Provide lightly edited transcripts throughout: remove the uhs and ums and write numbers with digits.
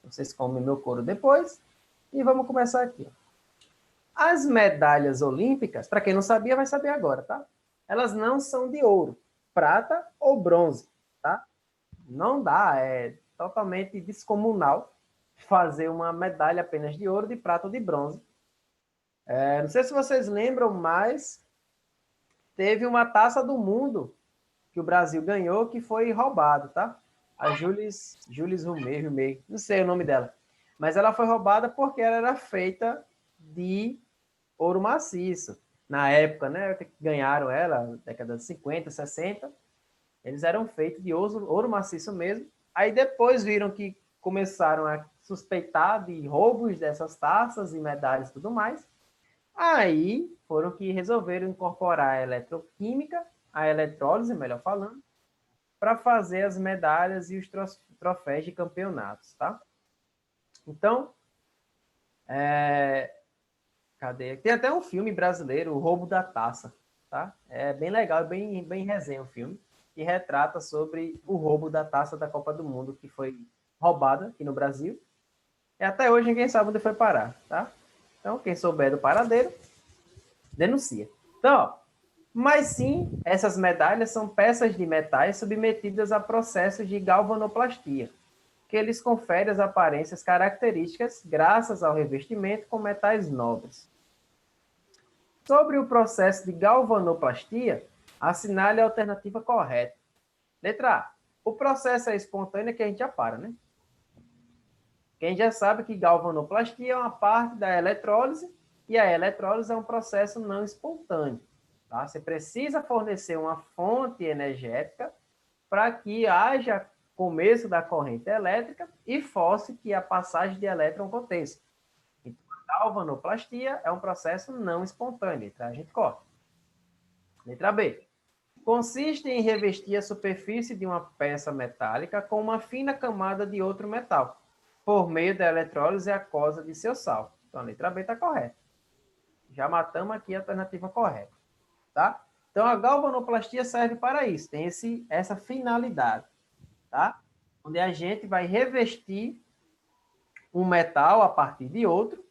Vocês comem meu couro depois. E vamos começar aqui. As medalhas olímpicas, para quem não sabia, vai saber agora, tá? Elas não são de ouro, prata ou bronze, tá? Não dá, é totalmente descomunal fazer uma medalha apenas de ouro, de prata ou de bronze. Não sei se vocês lembram, mas teve uma taça do mundo que o Brasil ganhou que foi roubado, tá? A Jules Rumei, não sei o nome dela. Mas ela foi roubada porque ela era feita de ouro maciço. Na época, né, que ganharam ela, década de 50, 60, eles eram feitos de ouro maciço mesmo. Aí depois viram que começaram a suspeitar de roubos dessas taças e medalhas e tudo mais. Aí foram que resolveram incorporar a eletroquímica, a eletrólise, melhor falando, para fazer as medalhas e os troféus de campeonatos, tá? Então, cadê? Tem até um filme brasileiro, O Roubo da Taça, tá? É bem legal, bem resenha o filme, que retrata sobre o roubo da taça da Copa do Mundo, que foi roubada aqui no Brasil. E até hoje ninguém sabe onde foi parar, tá? Então, quem souber do paradeiro, denuncia. Então, ó, mas sim, essas medalhas são peças de metais submetidas a processos de galvanoplastia, que eles conferem as aparências características graças ao revestimento com metais nobres. Sobre o processo de galvanoplastia, assinale a alternativa correta. Letra A. O processo é espontâneo, que a gente já para, né? Quem já sabe que galvanoplastia é uma parte da eletrólise, e a eletrólise é um processo não espontâneo. Tá? Você precisa fornecer uma fonte energética para que haja começo da corrente elétrica e force que a passagem de elétron aconteça. Então, a galvanoplastia é um processo não espontâneo. Tá? A gente corta. Letra B. Consiste em revestir a superfície de uma peça metálica com uma fina camada de outro metal, por meio da eletrólise aquosa de seu sal. Então, a letra B está correta. Já matamos aqui a alternativa correta. Tá? Então, a galvanoplastia serve para isso, tem essa finalidade. Tá? Onde a gente vai revestir um metal a partir de outro,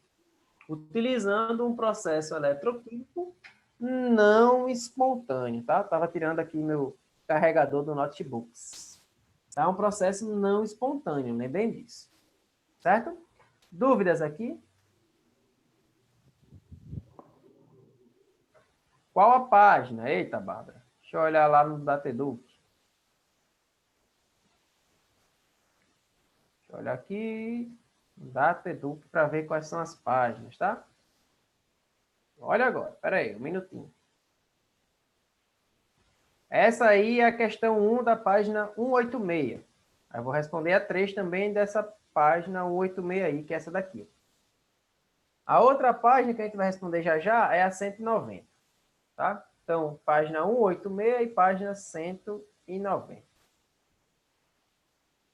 utilizando um processo eletroquímico não espontâneo, tá? Estava tirando aqui meu carregador do notebook. Tá? É um processo não espontâneo, lembrem disso. Certo? Dúvidas aqui? Qual a página? Eita, Bárbara. Deixa eu olhar lá no Dateduc. Deixa eu olhar aqui no Dateduc para ver quais são as páginas, tá? Olha agora, espera aí, um minutinho. Essa aí é a questão 1 da página 186. Eu vou responder a 3 também dessa página 186 aí, que é essa daqui. A outra página que a gente vai responder já já é a 190. Tá? Então, página 186 e página 190.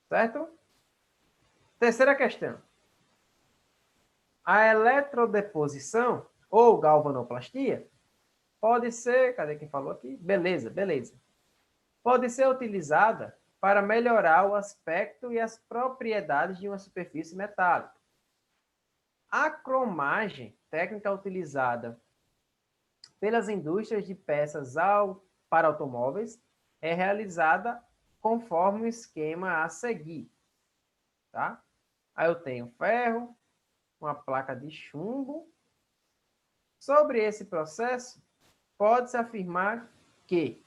Certo? Terceira questão. A eletrodeposição ou galvanoplastia pode ser... Cadê quem falou aqui? Beleza. Pode ser utilizada para melhorar o aspecto e as propriedades de uma superfície metálica. A cromagem, técnica utilizada pelas indústrias de peças para automóveis, é realizada conforme o esquema a seguir. Tá? Aí eu tenho ferro, uma placa de chumbo. Sobre esse processo, pode-se afirmar que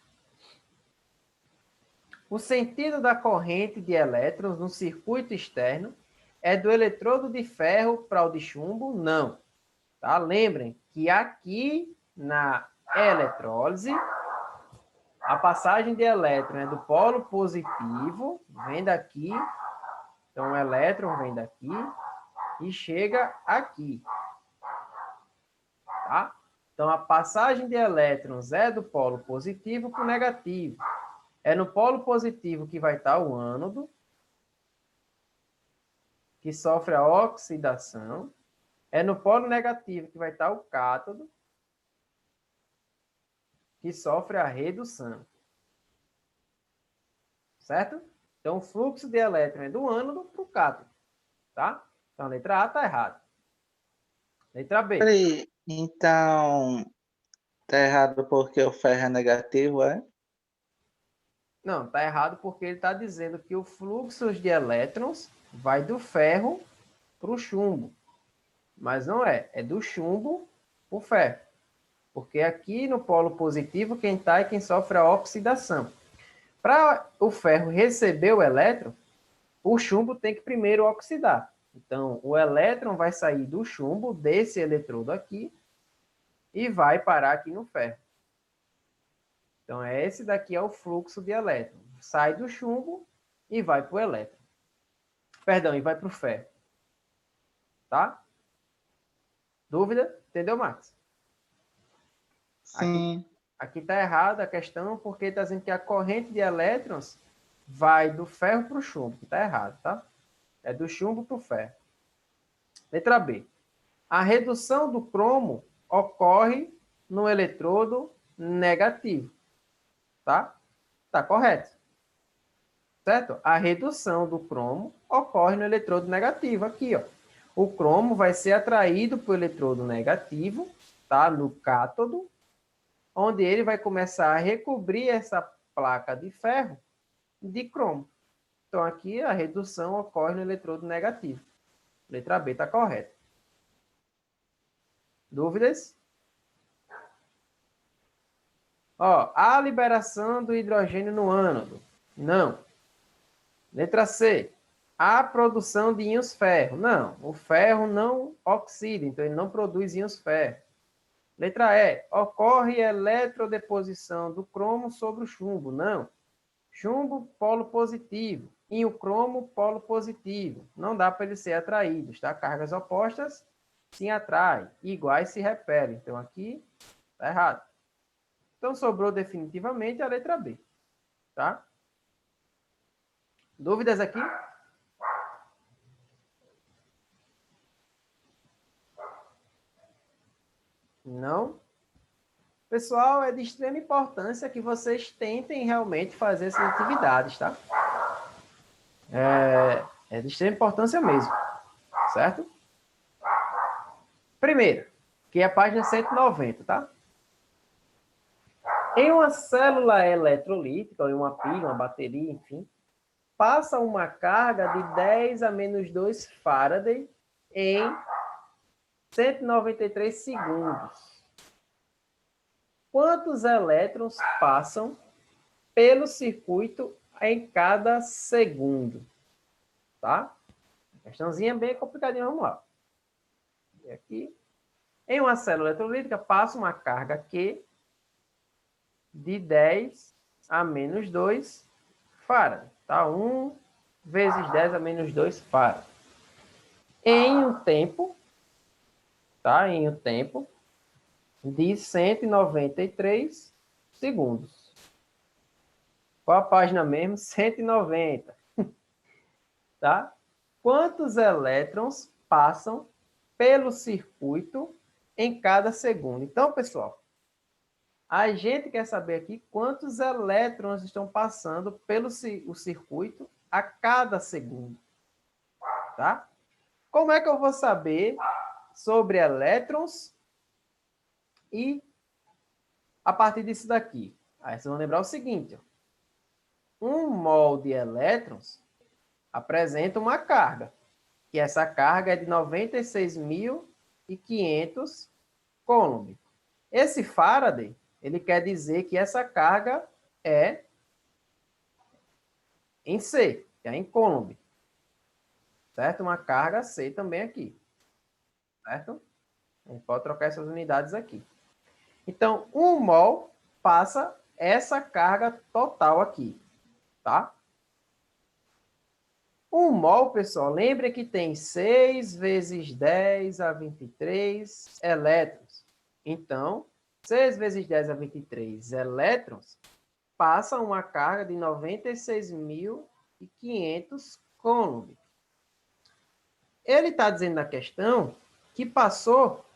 o sentido da corrente de elétrons no circuito externo é do eletrodo de ferro para o de chumbo? Não. Tá? Lembrem que aqui na eletrólise, a passagem de elétron é do polo positivo, vem daqui, então o elétron vem daqui e chega aqui. Tá? Então a passagem de elétrons é do polo positivo para o negativo. É no polo positivo que vai estar o ânodo, que sofre a oxidação. É no polo negativo que vai estar o cátodo, que sofre a redução. Certo? Então, o fluxo de elétron é do ânodo para o cátodo. tá? Então, a letra A está errada. Letra B. Peraí, então, tá errado porque o ferro é negativo, é? Não, está errado porque ele está dizendo que o fluxo de elétrons vai do ferro para o chumbo. Mas não é, é do chumbo para o ferro. Porque aqui no polo positivo, quem está é quem sofre a oxidação. Para o ferro receber o elétron, o chumbo tem que primeiro oxidar. Então, o elétron vai sair do chumbo, desse eletrodo aqui, e vai parar aqui no ferro. Então, esse daqui é o fluxo de elétron. Sai do chumbo e vai para o elétron. Perdão, e vai para o ferro. Tá? Dúvida? Entendeu, Max? Sim. Aqui está errada a questão, porque está dizendo que a corrente de elétrons vai do ferro para o chumbo, que está errado, tá? É do chumbo para o ferro. Letra B. A redução do cromo ocorre no eletrodo negativo, tá? Tá correto. Certo? A redução do cromo ocorre no eletrodo negativo, aqui, ó. O cromo vai ser atraído para o eletrodo negativo, tá? No cátodo, onde ele vai começar a recobrir essa placa de ferro de cromo. Então, aqui a redução ocorre no eletrodo negativo. Letra B está correta. Dúvidas? Ó, a liberação do hidrogênio no ânodo. Não. Letra C. A produção de íons ferro. Não, o ferro não oxida, então ele não produz íons ferro. Letra E. Ocorre eletrodeposição do cromo sobre o chumbo. Não. Chumbo, polo positivo. E o cromo, polo positivo. Não dá para eles serem atraídos, tá? Cargas opostas se atraem, iguais se repelem. Então, aqui está errado. Então, sobrou definitivamente a letra B, tá? Dúvidas aqui? Não? Pessoal, é de extrema importância que vocês tentem realmente fazer essas atividades, tá? É de extrema importância mesmo, certo? Primeiro, que é a página 190, tá? Em uma célula eletrolítica, ou em uma pilha, uma bateria, enfim, passa uma carga de 10 a menos 2 Faraday em 193 segundos. Quantos elétrons passam pelo circuito em cada segundo? Tá? Questãozinha bem complicadinha, vamos lá. E aqui, em uma célula eletrolítica, passa uma carga Q de 10 a menos 2 Faraday. Tá? 1 vezes 10 a menos 2 Faraday. Em um tempo, tá? Em um tempo de 193 segundos. Qual a página mesmo? 190. Tá? Quantos elétrons passam pelo circuito em cada segundo? Então, pessoal, a gente quer saber aqui quantos elétrons estão passando pelo o circuito a cada segundo. Tá? Como é que eu vou saber sobre elétrons e a partir disso daqui? Aí vocês vão lembrar o seguinte, ó. 1 mol de elétrons apresenta uma carga, que essa carga é de 96.500 coulomb. Esse Faraday, ele quer dizer que essa carga é em C, que é em coulomb. Certo? Uma carga C também aqui. Certo? A gente pode trocar essas unidades aqui. Então, 1 mol passa essa carga total aqui. Tá? 1 mol, pessoal, lembre que tem 6 vezes 10 a 23 elétrons. Então, 6 vezes 10 a 23 elétrons passa uma carga de 96.500 coulomb. Ele está dizendo na questão que passou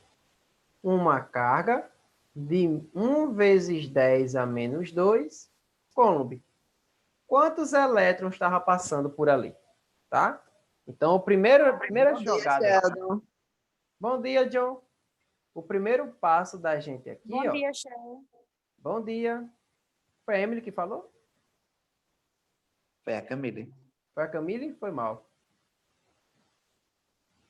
uma carga de 1 vezes 10 a menos 2 coulomb. Quantos elétrons estava passando por ali? Tá? Então, a primeira Bom dia, jogada... Sheldon. Bom dia, John. O primeiro passo da gente aqui, Bom ó... dia, Sheldon. Bom dia. Foi a Emily que falou? Foi a Camille. Foi a Camille? Foi mal.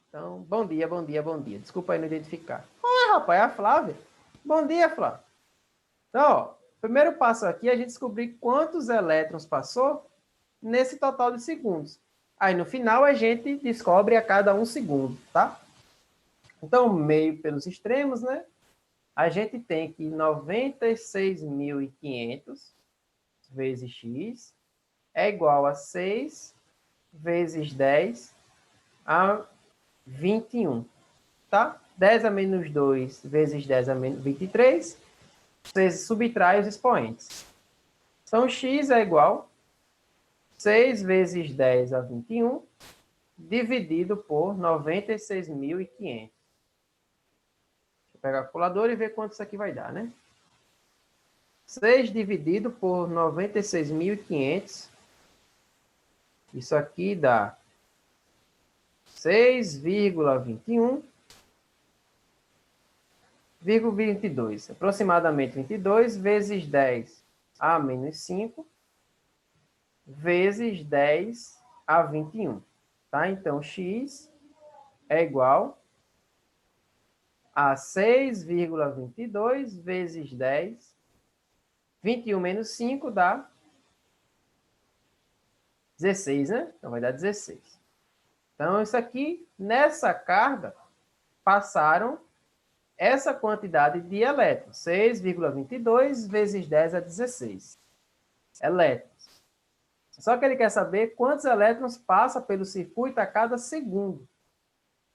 Então, bom dia, bom dia, bom dia. Desculpa aí não identificar. Ah, rapaz, é a Flávia. Bom dia, Flávia. Então, ó, primeiro passo aqui é a gente descobrir quantos elétrons passou nesse total de segundos. Aí, no final, a gente descobre a cada 1 segundo, tá? Então, meio pelos extremos, né? A gente tem que 96.500 vezes x é igual a 6 vezes 10 a 21, tá? 10 a menos 2 vezes 10 a menos 23, você subtrai os expoentes. Então, x é igual a 6 vezes 10 a 21, dividido por 96.500. Deixa eu pegar a calculadora e ver quanto isso aqui vai dar, né? 6 dividido por 96.500. Isso aqui dá 6,22. Aproximadamente 22 vezes 10 a menos 5 vezes 10 a 21. Tá? Então, x é igual a 6,22 vezes 10. 21 menos 5 dá 16, né? Então, vai dar 16. Então, isso aqui, nessa carga, passaram essa quantidade de elétrons. 6,22 vezes 10 a 16 elétrons. Só que ele quer saber quantos elétrons passa pelo circuito a cada segundo.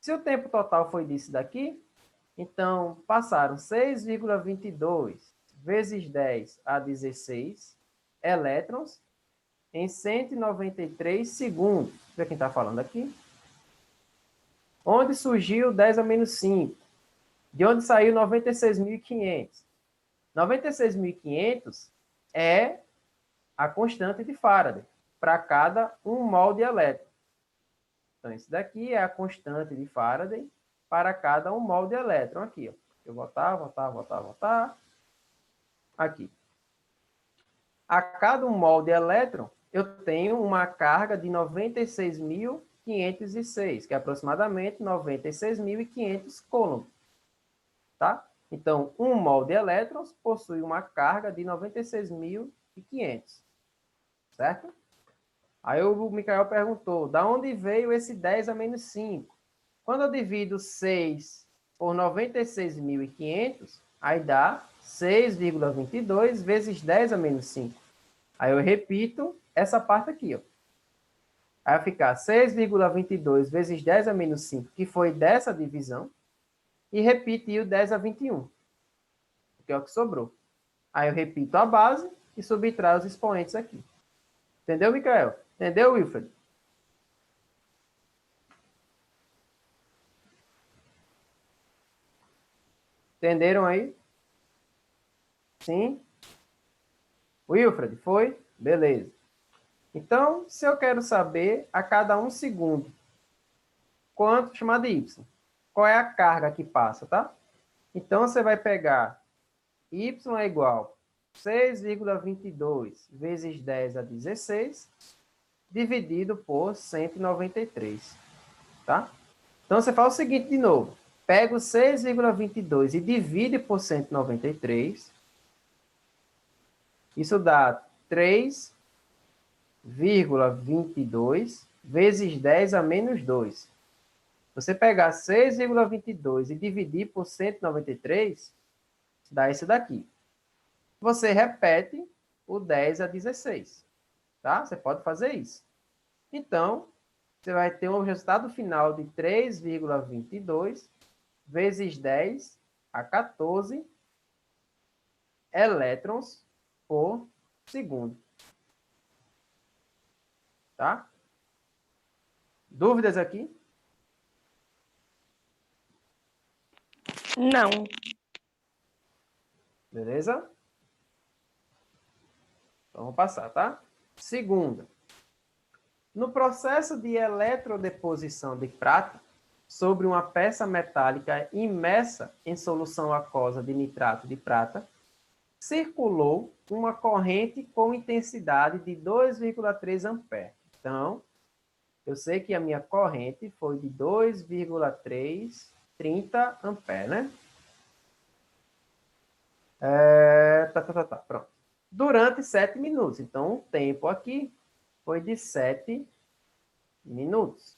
Se o tempo total foi disso daqui, então passaram 6,22 vezes 10 a 16 elétrons em 193 segundos. Deixa eu ver quem está falando aqui. Onde surgiu 10 a menos 5? De onde saiu 96.500? 96.500 é a constante de Faraday para cada 1 mol de elétron. Então, isso daqui é a constante de Faraday para cada 1 mol de elétron. Aqui, ó. Eu botar. Aqui. A cada 1 mol de elétron, eu tenho uma carga de 96.506, que é aproximadamente 96.500 coulombs. Tá? Então, 1 mol de elétrons possui uma carga de 96.500. Certo? Aí o Micael perguntou, da onde veio esse 10 a menos 5? Quando eu divido 6 por 96.500, aí dá 6,22 vezes 10 a menos 5. Aí eu repito essa parte aqui, ó. Aí vai ficar 6,22 vezes 10 a menos 5, que foi dessa divisão, e repetir o 10 a 21, que é o que sobrou. Aí eu repito a base e subtraio os expoentes aqui. Entendeu, Micael? Entendeu, Wilfred? Entenderam aí? Sim? Wilfred, foi? Beleza. Então, se eu quero saber a cada 1 segundo quanto chamado de y, qual é a carga que passa, tá? Então, você vai pegar y é igual a 6,22 vezes 10 a 16, dividido por 193, tá? Então, você faz o seguinte de novo. Pega o 6,22 e divide por 193. Isso dá 3,22 vezes 10 a menos 2. Você pegar 6,22 e dividir por 193, dá isso daqui. Você repete o 10 a 16. Tá? Você pode fazer isso. Então, você vai ter um resultado final de 3,22 vezes 10 a 14 elétrons por segundo. Tá? Dúvidas aqui? Não. Beleza? Então, vamos passar, tá? Segunda. No processo de eletrodeposição de prata sobre uma peça metálica imersa em solução aquosa de nitrato de prata, circulou uma corrente com intensidade de 2,3 amperes. Então, eu sei que a minha corrente foi de 2,330 amperes, né? Pronto. Durante 7 minutos. Então, o tempo aqui foi de 7 minutos.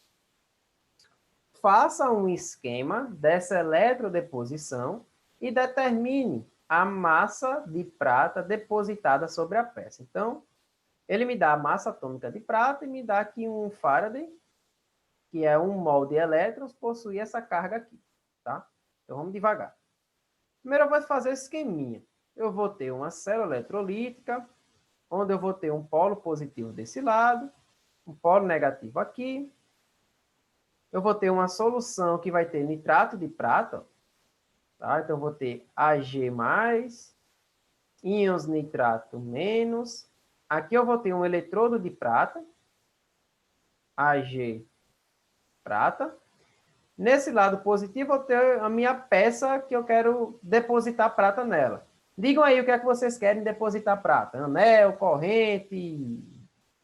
Faça um esquema dessa eletrodeposição e determine a massa de prata depositada sobre a peça. Então, ele me dá a massa atômica de prata e me dá aqui um Faraday, que é um mol de elétrons, possui essa carga aqui, tá? Então, vamos devagar. Primeiro, eu vou fazer esse esqueminha. Eu vou ter uma célula eletrolítica, onde eu vou ter um polo positivo desse lado, um polo negativo aqui. Eu vou ter uma solução que vai ter nitrato de prata, tá? Então, eu vou ter Ag+, íons nitrato menos. Aqui eu vou ter um eletrodo de prata, Ag prata. Nesse lado positivo, eu tenho a minha peça que eu quero depositar prata nela. Digam aí o que é que vocês querem depositar prata. Anel, corrente,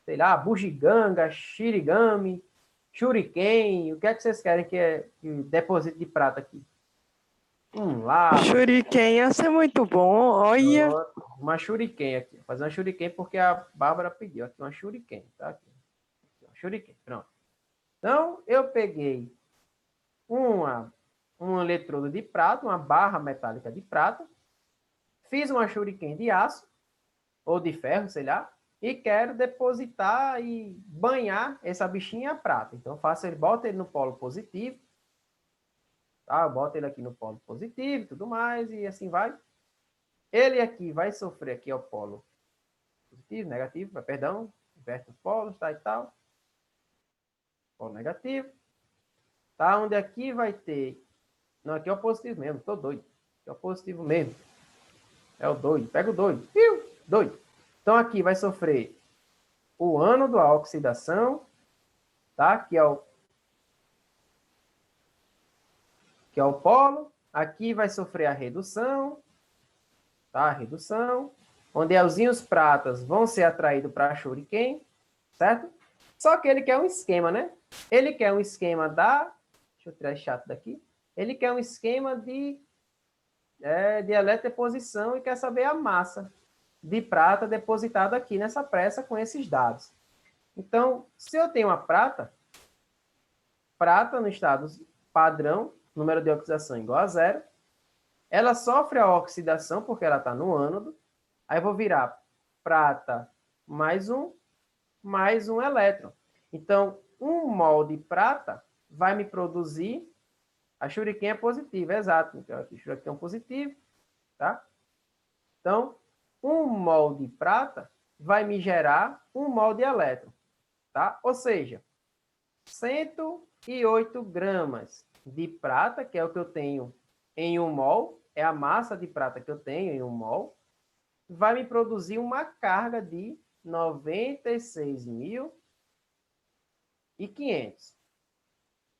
sei lá, bugiganga, shirigami, shuriken. O que é que vocês querem que deposite de prata aqui? Lá. Shuriken ia ser muito bom, olha. Uma shuriken aqui. Vou fazer uma shuriken porque a Bárbara pediu aqui uma shuriken, tá? Aqui. Uma shuriken, pronto. Então, eu peguei um eletrodo de prata, uma barra metálica de prata, fiz uma shuriken de aço, ou de ferro, sei lá, e quero depositar e banhar essa bichinha a prata. Então, boto ele no polo positivo, tá? Eu boto ele aqui no polo positivo e tudo mais, e assim vai. Ele aqui vai sofrer aqui ao polo positivo, negativo, perdão, inverte os polos, tá, e tal. Polo negativo. Tá? Onde aqui vai ter... Não, aqui é o positivo mesmo, tô doido. Aqui é o positivo mesmo. É o doido. Pega o doido. Doido. Então, aqui vai sofrer o ânodo, a oxidação, tá? Que é o polo. Aqui vai sofrer a redução, tá? A redução. Onde os íons pratas vão ser atraídos para a shuriken, certo? Só que ele quer um esquema, né? Ele quer um esquema da... Deixa eu tirar esse chato daqui. Ele quer um esquema de eletrodeposição e quer saber a massa de prata depositada aqui nessa peça com esses dados. Então, se eu tenho uma prata no estado padrão, número de oxidação igual a 0, ela sofre a oxidação porque ela está no ânodo, aí eu vou virar prata mais um elétron. Então, 1 mol de prata vai me produzir... A shuriken é positiva, exato. Então, aqui, shuriken é positivo, tá? Então, 1 mol de prata vai me gerar 1 mol de elétron, tá? Ou seja, 108 gramas de prata, que é o que eu tenho em 1 mol, é a massa de prata que eu tenho em 1 mol, vai me produzir uma carga de 96.500.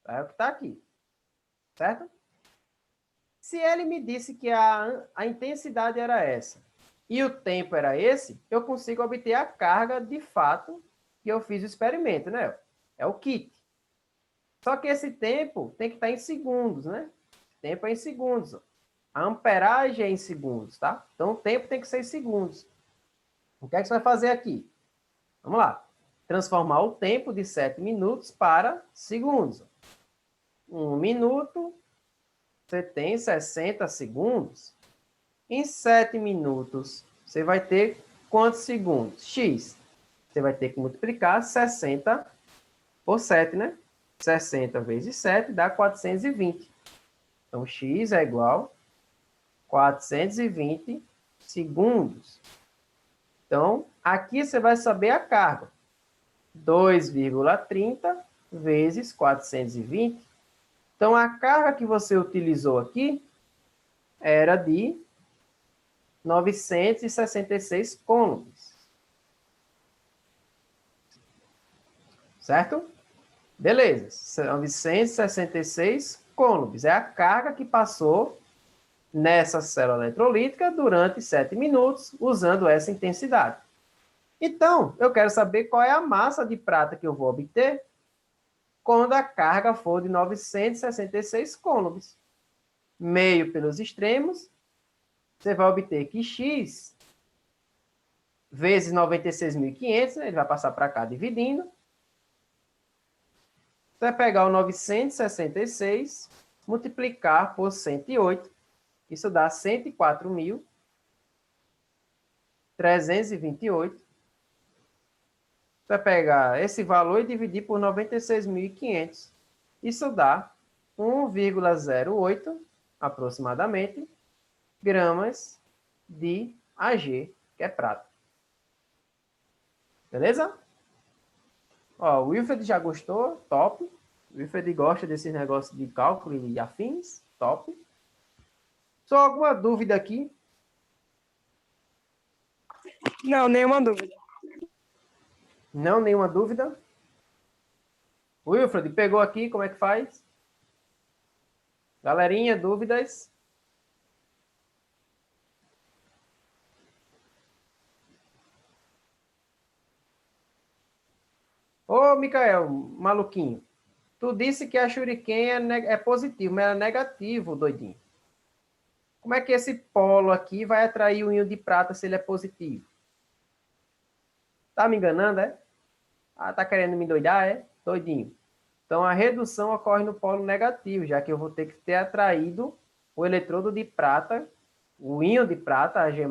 É o que está aqui. Certo? Se ele me disse que a intensidade era essa e o tempo era esse, eu consigo obter a carga de fato que eu fiz o experimento, né? É o kit. Só que esse tempo tem que estar em segundos, né? O tempo é em segundos. A amperagem é em segundos, tá? Então o tempo tem que ser em segundos. O que é que você vai fazer aqui? Vamos lá. Transformar o tempo de 7 minutos para segundos. 1 minuto, você tem 60 segundos. Em 7 minutos, você vai ter quantos segundos? X. Você vai ter que multiplicar 60 por 7, né? 60 vezes 7 dá 420. Então, X é igual a 420 segundos. Então, aqui você vai saber a carga. 2,30 vezes 420. Então, a carga que você utilizou aqui era de 966 coulombs. Certo? Beleza. 966 coulombs. É a carga que passou nessa célula eletrolítica durante 7 minutos, usando essa intensidade. Então, eu quero saber qual é a massa de prata que eu vou obter quando a carga for de 966 coulombs. Meio pelos extremos, você vai obter que X vezes 96.500, ele vai passar para cá dividindo. Você vai pegar o 966, multiplicar por 108, isso dá 104.328. Você vai pegar esse valor e dividir por 96.500. Isso dá 1,08, aproximadamente, gramas de Ag, que é prata. Beleza? Ó, o Wilfred já gostou, top. O Wilfred gosta desses negócios de cálculo e afins, top. Só alguma dúvida aqui? Não, nenhuma dúvida. Não, nenhuma dúvida? Wilfred, pegou aqui, como é que faz? Galerinha, dúvidas? Ô, Micael, maluquinho, tu disse que a Shuriken é positivo, mas é negativo, doidinho. Como é que esse polo aqui vai atrair o íon de prata se ele é positivo? Tá me enganando, é? Ah, tá querendo me doidar, é? Doidinho. Então, a redução ocorre no polo negativo, já que eu vou ter que ter atraído o eletrodo de prata, o íon de prata, Ag+,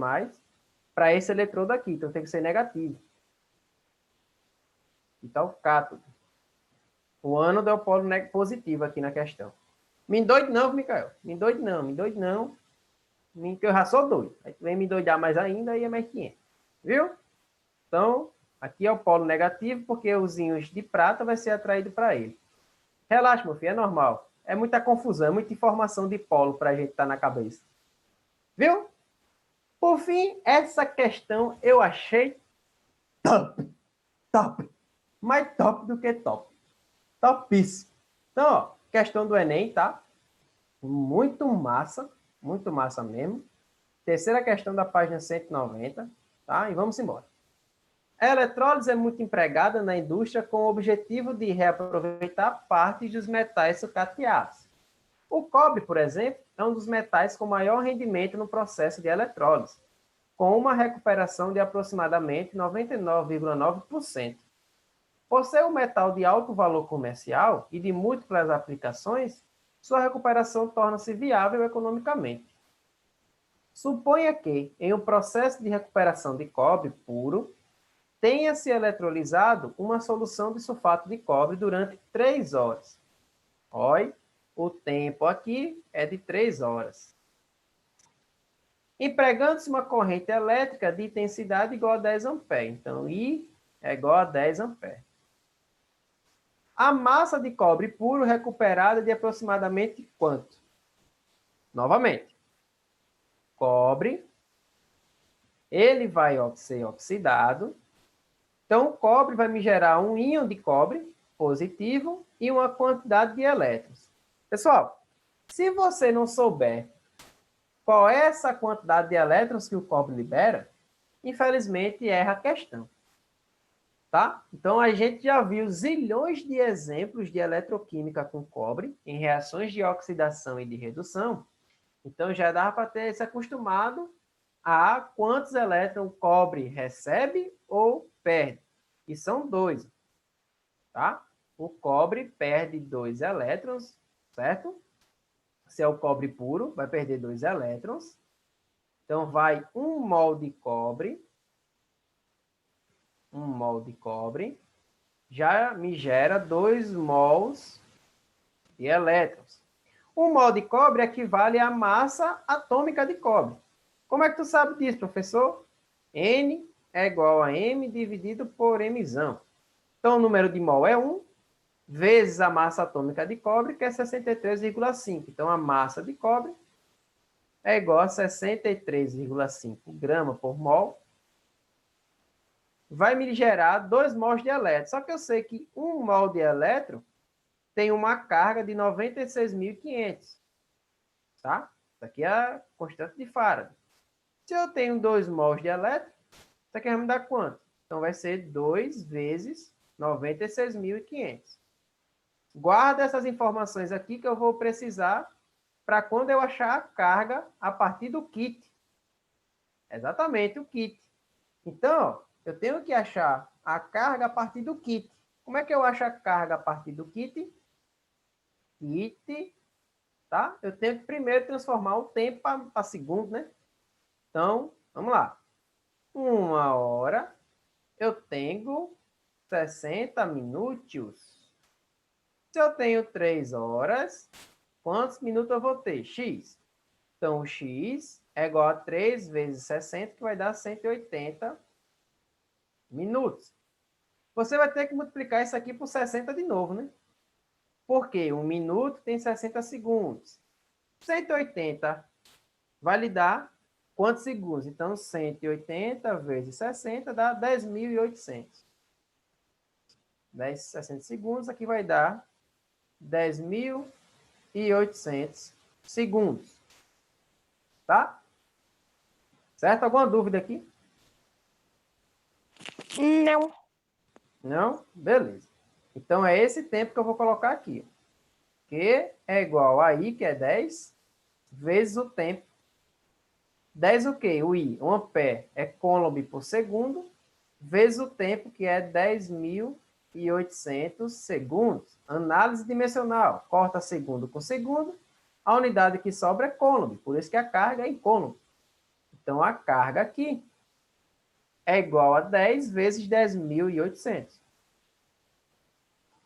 para esse eletrodo aqui. Então, tem que ser negativo. Então, o cátodo. O ânodo é o polo positivo aqui na questão. Me endoide não, Micael. Me endoide não, me endoide não. Eu já sou doido. Aí tu vem me endoidar mais ainda e é mais 500. Viu? Então, aqui é o polo negativo, porque os íons de prata vai ser atraído para ele. Relaxa, meu filho, é normal. É muita confusão, é muita informação de polo para a gente estar na cabeça. Viu? Por fim, essa questão eu achei top. Top. Mais top do que top. Topíssimo. Então, ó, questão do Enem, tá? Muito massa mesmo. Terceira questão da página 190, tá? E vamos embora. A eletrólise é muito empregada na indústria com o objetivo de reaproveitar partes dos metais sucateados. O cobre, por exemplo, é um dos metais com maior rendimento no processo de eletrólise, com uma recuperação de aproximadamente 99,9%. Por ser um metal de alto valor comercial e de múltiplas aplicações, sua recuperação torna-se viável economicamente. Suponha que, em um processo de recuperação de cobre puro, tenha-se eletrolizado uma solução de sulfato de cobre durante 3 horas. Olha, o tempo aqui é de 3 horas. Empregando-se uma corrente elétrica de intensidade igual a 10 amperes. Então, I é igual a 10 amperes. A massa de cobre puro recuperada é de aproximadamente quanto? Novamente, cobre, ele vai ser oxidado. Então, o cobre vai me gerar um íon de cobre positivo e uma quantidade de elétrons. Pessoal, se você não souber qual é essa quantidade de elétrons que o cobre libera, infelizmente erra a questão. Tá? Então, a gente já viu zilhões de exemplos de eletroquímica com cobre em reações de oxidação e de redução. Então, já dá para ter se acostumado a quantos elétrons o cobre recebe ou perde. E são 2. Tá? O cobre perde 2 elétrons, certo? Se é o cobre puro, vai perder 2 elétrons. Então, vai 1 mol de cobre. 1 mol de cobre já me gera 2 mols de elétrons. 1 mol de cobre equivale à massa atômica de cobre. Como é que tu sabe disso, professor? N é igual a M dividido por Mzão. Então, o número de mol é 1, vezes a massa atômica de cobre, que é 63,5. Então, a massa de cobre é igual a 63,5 gramas por mol vai me gerar 2 mols de elétron. Só que eu sei que 1 mol de elétron tem uma carga de 96.500. Tá? Isso aqui é a constante de Faraday. Se eu tenho 2 mols de elétron, isso aqui vai me dar quanto? Então, vai ser 2 vezes 96.500. Guarda essas informações aqui que eu vou precisar para quando eu achar a carga a partir do kit. Exatamente, o kit. Então, ó, eu tenho que achar a carga a partir do kit. Como é que eu acho a carga a partir do kit? Kit, tá? Eu tenho que primeiro transformar o tempo para segundo, né? Então, vamos lá. 1 hora, eu tenho 60 minutos. Se eu tenho 3 horas, quantos minutos eu vou ter? X. Então, o X é igual a 3 vezes 60, que vai dar 180 minutos. Você vai ter que multiplicar isso aqui por 60 de novo, né? Porque 1 minuto tem 60 segundos. 180 vai lhe dar quantos segundos? Então, 180 vezes 60 dá 10.800. 60 segundos, aqui vai dar 10.800 segundos. Tá? Certo? Alguma dúvida aqui? Não. Não? Beleza. Então, é esse tempo que eu vou colocar aqui. Que é igual a I, que é 10, vezes o tempo. 10 o quê? O I, 1 ampere, é coulomb por segundo, vezes o tempo, que é 10.800 segundos. Análise dimensional. Corta segundo com segundo. A unidade que sobra é coulomb, por isso que a carga é em coulomb. Então, a carga aqui é igual a 10 vezes 10.800,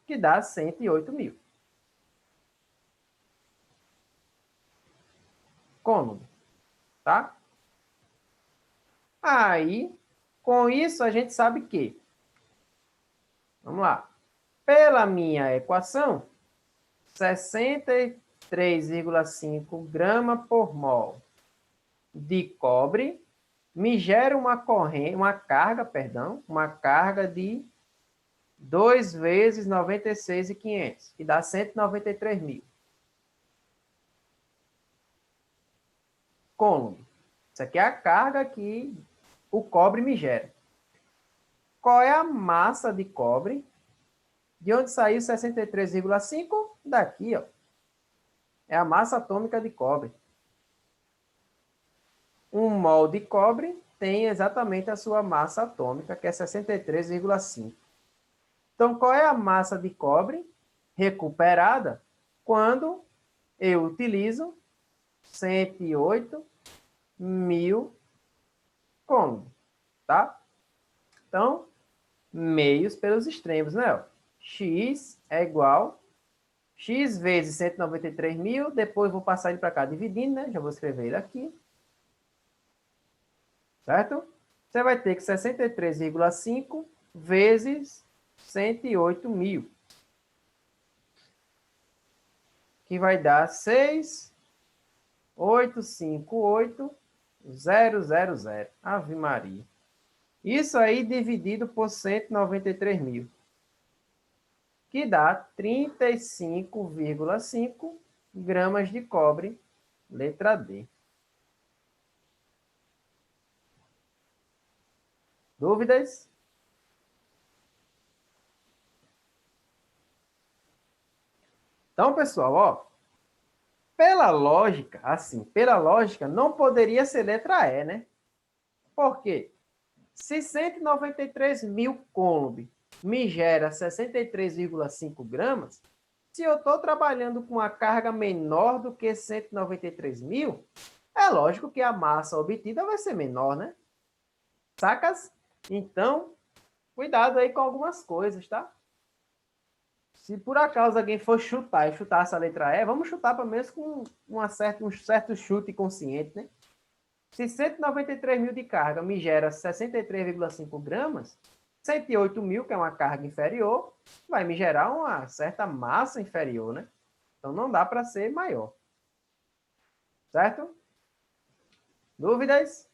que dá 108.000. Coulomb, tá? Aí, com isso, a gente sabe que, vamos lá, pela minha equação, 63,5 gramas por mol de cobre me gera uma carga de 2 vezes 96.500, que dá 193.000. Coulomb. Isso aqui é a carga que o cobre me gera. Qual é a massa de cobre? De onde saiu 63,5? Daqui, ó. É a massa atômica de cobre. 1 mol de cobre tem exatamente a sua massa atômica, que é 63,5. Então, qual é a massa de cobre recuperada quando eu utilizo 108.000 coulomb, tá? Então, meios pelos extremos, né? X é igual X vezes 193.000, depois vou passar ele para cá dividindo, né? Já vou escrever ele aqui. Certo? Você vai ter que 63,5 vezes 108.000, que vai dar 6.858.000. Ave Maria. Isso aí dividido por 193.000, que dá 35,5 gramas de cobre, letra D. Dúvidas? Então, pessoal, ó, pela lógica, não poderia ser letra E, né? Por quê? Se 193.000 coulomb me gera 63,5 gramas, se eu estou trabalhando com uma carga menor do que 193.000, é lógico que a massa obtida vai ser menor, né? Sacas? Então, cuidado aí com algumas coisas, tá? Se por acaso alguém for chutar e chutar essa letra E, vamos chutar pelo menos com um certo chute consciente, né? Se 193.000 de carga me gera 63,5 gramas, 108.000, que é uma carga inferior, vai me gerar uma certa massa inferior, né? Então não dá para ser maior. Certo? Dúvidas?